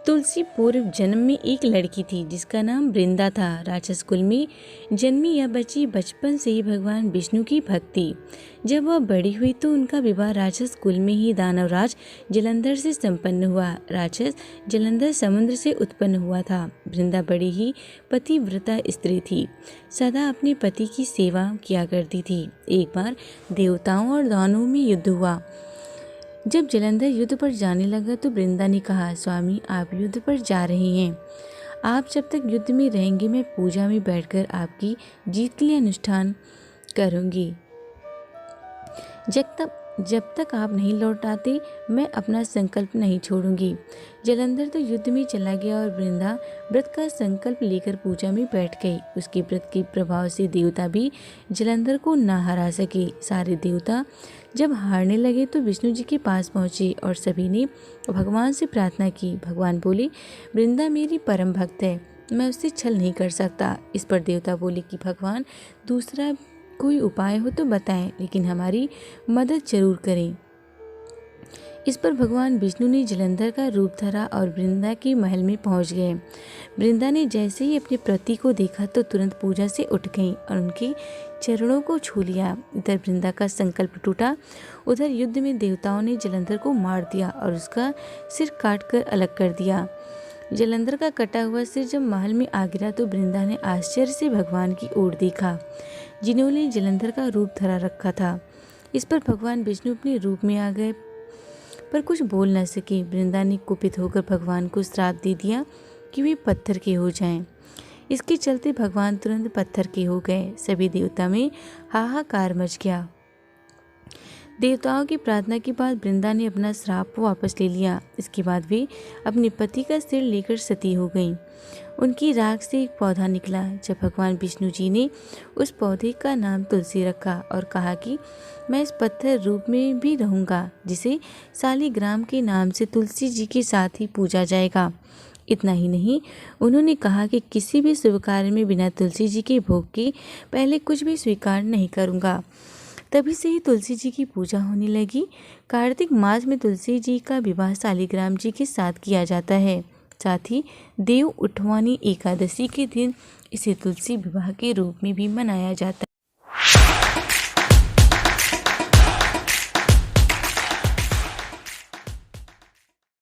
तुलसी पूर्व जन्म में एक लड़की थी जिसका नाम वृंदा था। राक्षस कुल में जन्मी यह बच्ची बचपन से ही भगवान विष्णु की भक्त थी। जब वह बड़ी हुई तो उनका विवाह राक्षस कुल में ही दानवराज जलंधर से संपन्न हुआ। राक्षस जलंधर समुद्र से उत्पन्न हुआ था। वृंदा बड़ी ही पतिव्रता स्त्री थी, सदा अपने पति की सेवा किया करती थी। एक बार देवताओं और दानवों में युद्ध हुआ। जब जलंधर युद्ध पर जाने लगा तो वृंदा ने कहा, स्वामी आप युद्ध पर जा रहे हैं, आप जब तक युद्ध में रहेंगे मैं पूजा में बैठकर आपकी जीत के लिए अनुष्ठान करूंगी। जब तक आप नहीं लौट आते मैं अपना संकल्प नहीं छोड़ूंगी। जलंधर तो युद्ध में चला गया और वृंदा व्रत का संकल्प लेकर पूजा में बैठ गई। उसके व्रत के प्रभाव से देवता भी जलंधर को न हरा सके। सारे देवता जब हारने लगे तो विष्णु जी के पास पहुंचे और सभी ने भगवान से प्रार्थना की। भगवान बोले, वृंदा मेरी परम भक्त है, मैं उससे छल नहीं कर सकता। इस पर देवता बोले कि भगवान दूसरा कोई उपाय हो तो बताएं, लेकिन हमारी मदद जरूर करें। इस पर भगवान विष्णु ने जलंधर का रूप धरा और वृंदा के महल में पहुंच गए। वृंदा ने जैसे ही अपने पति को देखा तो तुरंत पूजा से उठ गई और उनके चरणों को छू लिया। इधर वृंदा का संकल्प टूटा, उधर युद्ध में देवताओं ने जलंधर को मार दिया और उसका सिर काटकर अलग कर दिया। जलंधर का कटा हुआ सिर जब महल में आ गिरा तो वृंदा ने आश्चर्य से भगवान की ओर देखा, जिन्होंने जलंधर का रूप धरा रखा था। इस पर भगवान विष्णु अपने रूप में आ गए पर कुछ बोल न सके। वृंदा ने कुपित होकर भगवान को श्राप दे दिया कि वे पत्थर के हो जाएं। इसके चलते भगवान तुरंत पत्थर के हो गए। सभी देवता में हाहाकार मच गया। देवताओं की प्रार्थना के बाद वृंदा ने अपना श्राप वापस ले लिया। इसके बाद वे अपने पति का सिर लेकर सती हो गईं। उनकी राख से एक पौधा निकला। जब भगवान विष्णु जी ने उस पौधे का नाम तुलसी रखा और कहा कि मैं इस पत्थर रूप में भी रहूंगा, जिसे शालिग्राम के नाम से तुलसी जी के साथ ही पूजा जाएगा। इतना ही नहीं, उन्होंने कहा कि किसी भी शुभ कार्य में बिना तुलसी जी के भोग के पहले कुछ भी स्वीकार नहीं करूंगा। तभी से ही तुलसी जी की पूजा होने लगी। कार्तिक मास में तुलसी जी का विवाह शालिग्राम जी के साथ किया जाता है। साथ ही देव उठवानी एकादशी के दिन इसे तुलसी विवाह के रूप में भी मनाया जाता है।